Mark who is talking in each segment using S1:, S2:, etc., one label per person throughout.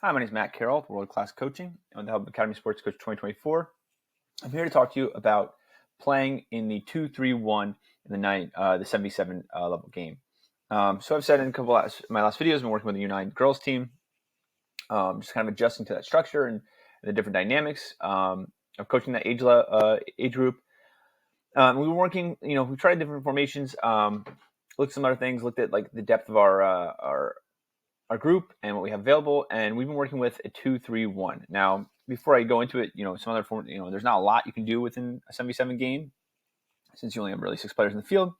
S1: Hi, my name is Matt Carroll with World Class Coaching. I'm the Hub Academy Sports Coach 2024. I'm here to talk to you about playing in the 2-3-1 in the 77 level game. So I've said in a couple of my last videos, I've been working with the United girls team, just kind of adjusting to that structure and the different dynamics of coaching that age group. We were working, we tried different formations, looked at some other things, looked at like the depth of our group and what we have available, and we've been working with a 2-3-1. Now, before I go into it, some other form, there's not a lot you can do within a 77 game since you only have really 6 players in the field.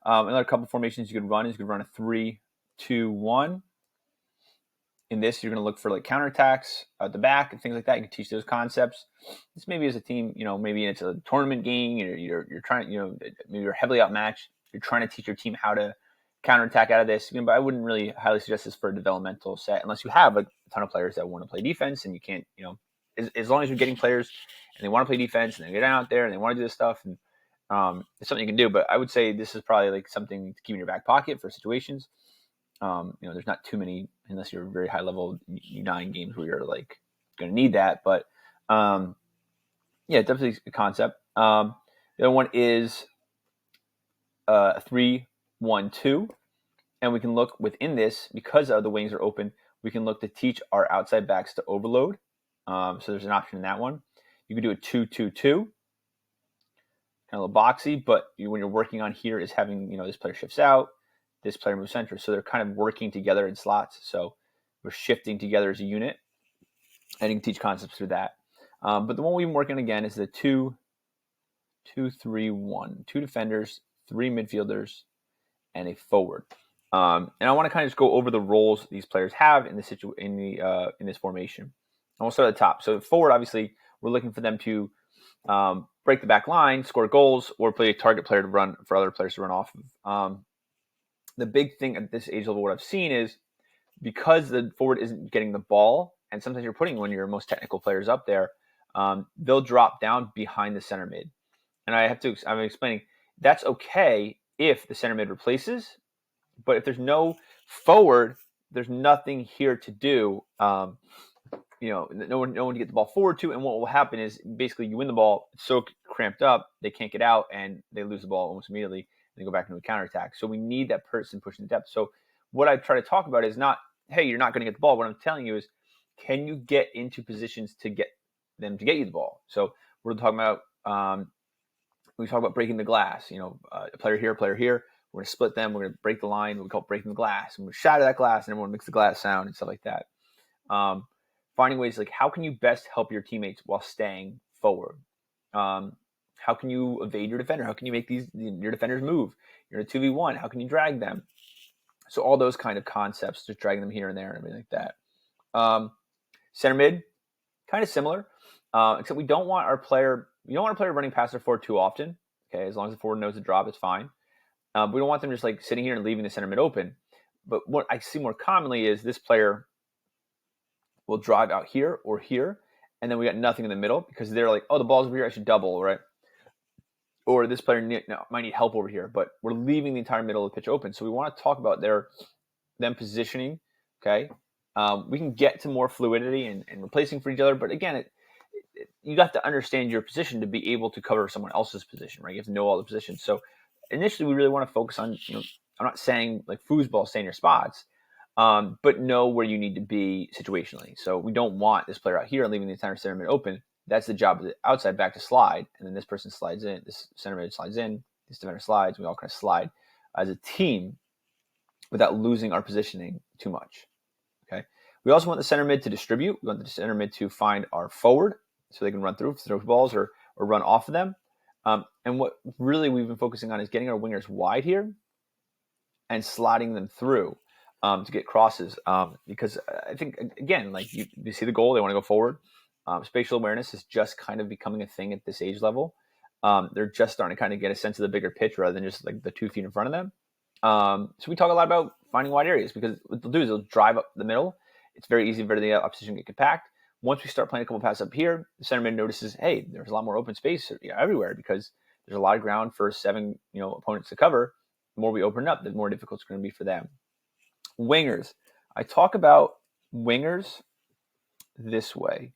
S1: Another couple of formations you could run is you could run a 3-2-1. In this, you're going to look for like counterattacks at the back and things like that. You can teach those concepts. This maybe as a team, maybe it's a tournament game. You're trying, maybe you're heavily outmatched. You're trying to teach your team how to counterattack out of this. But I wouldn't really highly suggest this for a developmental set unless you have a ton of players that want to play defense, and you can't, as long as you're getting players and they want to play defense and they get out there and they want to do this stuff, and it's something you can do. But I would say this is probably like something to keep in your back pocket for situations. There's not too many, unless you're very high level U9 games where you're like going to need that. But definitely a concept. The other one is a 3-1-2, and we can look within this because the wings are open. We can look to teach our outside backs to overload. So there's an option in that one. You could do a 2-2-2, kind of a little boxy, but when you're working on here is having this player shifts out, this player moves center. So they're kind of working together in slots. So we're shifting together as a unit, and you can teach concepts through that. But the one we've been working on again is the 2-2-3-1. 2 defenders, 3 midfielders, and a forward. And I want to kind of just go over the roles these players have in this formation. And we'll start at the top. So forward, obviously, we're looking for them to break the back line, score goals, or play a target player to run for other players to run off of. The big thing at this age level, what I've seen is because the forward isn't getting the ball, and sometimes you're putting one of your most technical players up there, they'll drop down behind the center mid. And I'm explaining that's okay if the center mid replaces, but if there's no forward, there's nothing here to do. No one to get the ball forward to, and what will happen is basically you win the ball, it's so cramped up, they can't get out, and they lose the ball almost immediately. They go back into a counterattack. So we need that person pushing the depth. So what I try to talk about is not, hey, you're not going to get the ball. What I'm telling you is, can you get into positions to get them to get you the ball? So we're talking about, we talk about breaking the glass. A player here, We're going to split them. We're going to break the line. We call it breaking the glass. And we're going to shatter that glass, and everyone makes the glass sound and stuff like that. Finding ways like how can you best help your teammates while staying forward? How can you evade your defender? How can you make your defenders move? You're in a 2v1. How can you drag them? So all those kind of concepts, just dragging them here and there and everything like that. Center mid, kind of similar, except we don't want our player running past their forward too often. Okay, as long as the forward knows the drop, it's fine. We don't want them just like sitting here and leaving the center mid open. But what I see more commonly is this player will drive out here or here, and then we got nothing in the middle because they're like, oh, the ball's over here, I should double, right? Or this player might need help over here, but we're leaving the entire middle of the pitch open. So we want to talk about them positioning, okay? We can get to more fluidity and replacing for each other, but again, you have to understand your position to be able to cover someone else's position, right? You have to know all the positions. So initially, we really want to focus on, I'm not saying like foosball, stay in your spots, but know where you need to be situationally. So we don't want this player out here leaving the entire center mid open. That's the job of the outside back to slide, and then this person slides in, this center mid slides in, this defender slides, we all kind of slide as a team without losing our positioning too much, okay? We also want the center mid to distribute. We want the center mid to find our forward so they can run through, throw balls or run off of them. And what really we've been focusing on is getting our wingers wide here and sliding them through to get crosses. Because I think, again, like you see the goal, they want to go forward. Spatial awareness is just kind of becoming a thing at this age level. They're just starting to kind of get a sense of the bigger pitch rather than just like the 2 feet in front of them. So we talk a lot about finding wide areas because what they'll do is they'll drive up the middle. It's very easy for the opposition to get compact. Once we start playing a couple passes up here, the center mid notices, hey, there's a lot more open space everywhere because there's a lot of ground for 7 opponents to cover. The more we open up, the more difficult it's going to be for them. Wingers. I talk about wingers this way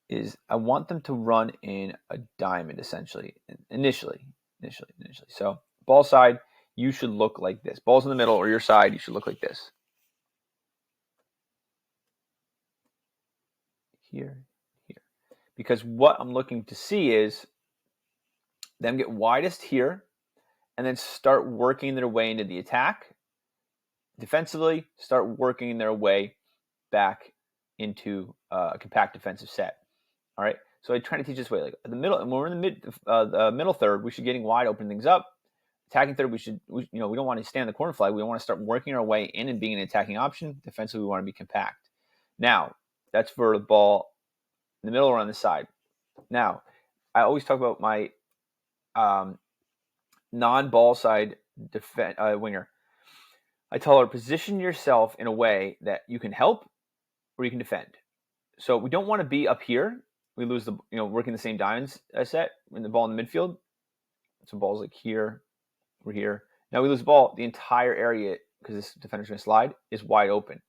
S1: is I want them to run in a diamond, essentially, initially. So ball side, you should look like this. Ball's in the middle, or your side, you should look like this. Here. Because what I'm looking to see is them get widest here, and then start working their way into the attack. Defensively, start working their way back into a compact defensive set. All right. So I try to teach this way, like the middle. When we're in the middle third, we should be getting wide, open things up. Attacking third, we don't want to stand in the corner flag. We want to start working our way in and being an attacking option. Defensively, we want to be compact. Now, that's for the ball in the middle or on the side. Now, I always talk about my non-ball side winger. I tell her, position yourself in a way that you can help or you can defend. So we don't want to be up here. We lose working the same diamonds set in the ball in the midfield. So ball's like here, we're here. Now we lose the ball. The entire area, because this defender's going to slide, is wide open.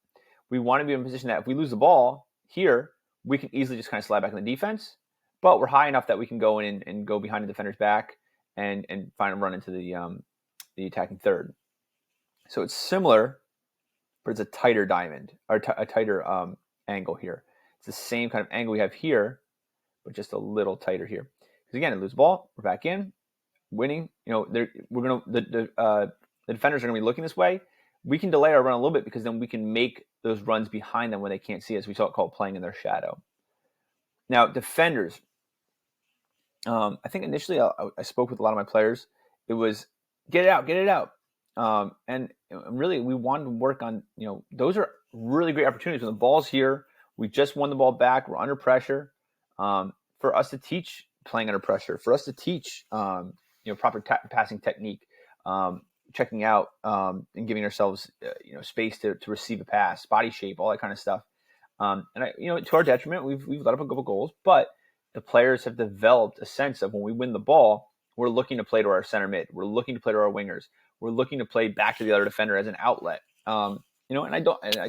S1: We want to be in a position that if we lose the ball here, we can easily just kind of slide back in the defense. But we're high enough that we can go in and go behind the defender's back and find a run into the attacking third. So it's similar, but it's a tighter diamond, or a tighter angle here. It's the same kind of angle we have here, but just a little tighter here. Because again, lose the ball, we're back in, winning. The defenders are going to be looking this way. We can delay our run a little bit because then we can make those runs behind them when they can't see us. We call it playing in their shadow. Now, defenders. I think initially I spoke with a lot of my players. It was get it out. And really, we wanted to work on, those are really great opportunities. When the ball's here, we just won the ball back. We're under pressure. For us to teach playing under pressure, for us to teach, proper passing technique, checking out, and giving ourselves, space to receive a pass, body shape, all that kind of stuff. And to our detriment, we've let up a couple goals, but the players have developed a sense of when we win the ball, we're looking to play to our center mid. We're looking to play to our wingers. We're looking to play back to the other defender as an outlet. And I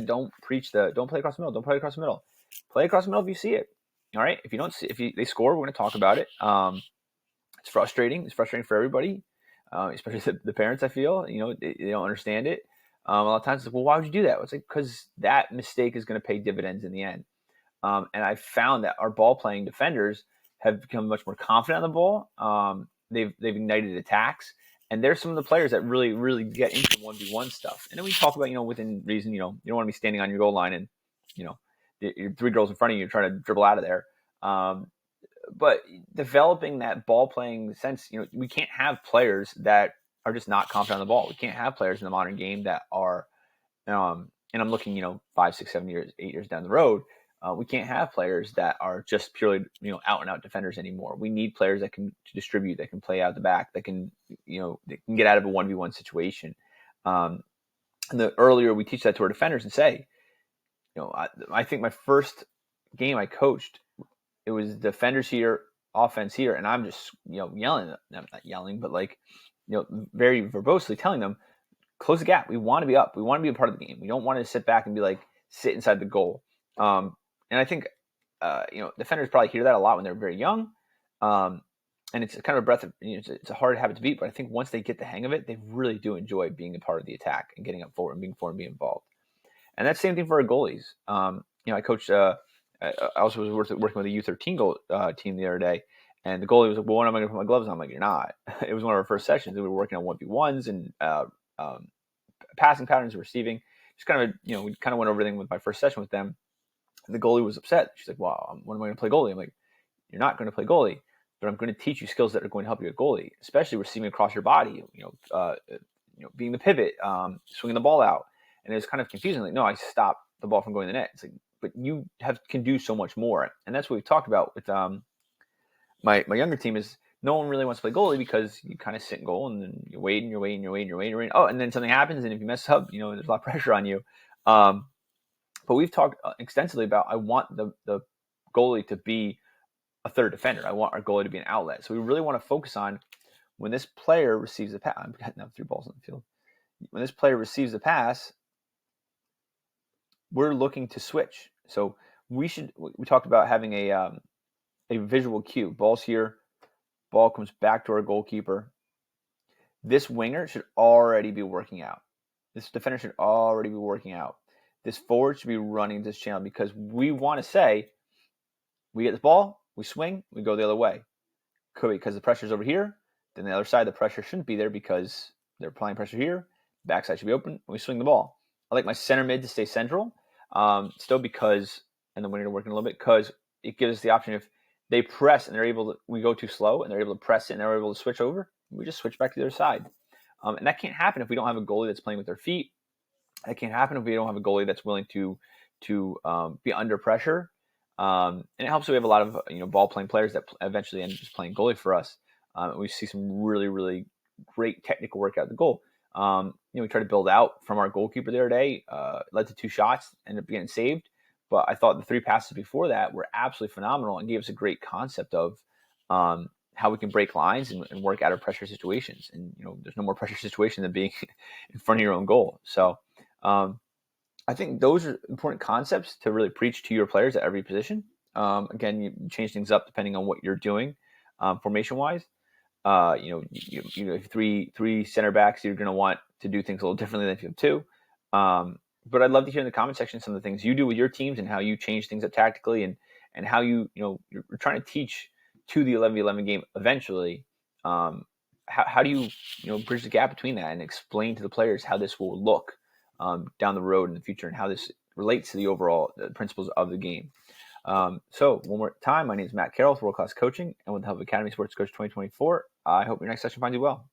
S1: don't preach don't play across the middle. Don't play across the middle. Play across the middle if you see it. All right. If you don't see, they score, we're going to talk about it. It's frustrating. It's frustrating for everybody, especially the parents. I feel they don't understand it. A lot of times, it's like, well, why would you do that? It's like because that mistake is going to pay dividends in the end. And I found that our ball playing defenders have become much more confident on the ball. They've ignited attacks. And there's some of the players that really, really get into 1v1 stuff. And then we talk about, within reason, you don't want to be standing on your goal line and, your three girls in front of you trying to dribble out of there. But developing that ball playing sense, we can't have players that are just not confident on the ball. We can't have players in the modern game that are, and I'm looking, 5, 6, 7 years, 8 years down the road. We can't have players that are just purely, out and out defenders anymore. We need players that can distribute, that can play out the back, that can, that can get out of a 1v1 situation. And the earlier we teach that to our defenders and say, I think my first game I coached, it was defenders here, offense here, and I'm just, yelling. I'm not yelling, but very verbosely telling them, close the gap. We want to be up. We want to be a part of the game. We don't want to sit back and be sit inside the goal. And I think, defenders probably hear that a lot when they're very young. And it's kind of a breath of, it's a hard habit to beat, but I think once they get the hang of it, they really do enjoy being a part of the attack and getting up forward and being involved. And that's the same thing for our goalies. I coached, I also was working with a U13 team the other day, and the goalie was like, well, when am I going to put my gloves on? I'm like, you're not. It was one of our first sessions. We were working on 1v1s and passing patterns, receiving. Just kind of, we kind of went over everything with my first session with them. And the goalie was upset. She's like, wow, when am I going to play goalie? I'm like, you're not going to play goalie, but I'm going to teach you skills that are going to help you at goalie, especially receiving across your body, being the pivot, swinging the ball out. And it was kind of confusing. Like, no, I stopped the ball from going in the net. It's like, but you can do so much more. And that's what we've talked about with my younger team is no one really wants to play goalie because you kind of sit in goal and then you're waiting. Oh, and then something happens. And if you mess up, there's a lot of pressure on you. But we've talked extensively about, I want the goalie to be a third defender. I want our goalie to be an outlet. So we really want to focus on when this player receives a pass. I'm getting up 3 balls on the field. When this player receives a pass, we're looking to switch. So we talked about having a visual cue. Ball's here, ball comes back to our goalkeeper. This winger should already be working out. This defender should already be working out. This forward should be running this channel because we want to say, we get the ball, we swing, we go the other way. Could be because the pressure's over here. Then the other side, the pressure shouldn't be there because they're applying pressure here. Backside should be open. We swing the ball. I like my center mid to stay central, still because, and the winger working a little bit because it gives us the option if they press and they're able to, we go too slow and they're able to press it and they're able to switch over, we just switch back to the other side. And that can't happen if we don't have a goalie that's playing with their feet. That can't happen if we don't have a goalie that's willing to be under pressure. And it helps that we have a lot of ball playing players that eventually end up just playing goalie for us. We see some really, really great technical work out the goal. We tried to build out from our goalkeeper the other day. Led to 2 shots, ended up getting saved. But I thought the 3 passes before that were absolutely phenomenal and gave us a great concept of how we can break lines and work out of pressure situations. And there's no more pressure situation than being in front of your own goal. So I think those are important concepts to really preach to your players at every position. Again, you change things up depending on what you're doing formation wise. You have three center backs, you're going to want to do things a little differently than if you have 2. But I'd love to hear in the comment section some of the things you do with your teams and how you change things up tactically and how you're trying to teach to the 11v11 game eventually. How do you bridge the gap between that and explain to the players how this will look down the road in the future and how this relates to the overall principles of the game. So one more time, my name is Matt Carroll with World Class Coaching and with the help of Academy Sports Coach 2024. I hope your next session finds you well.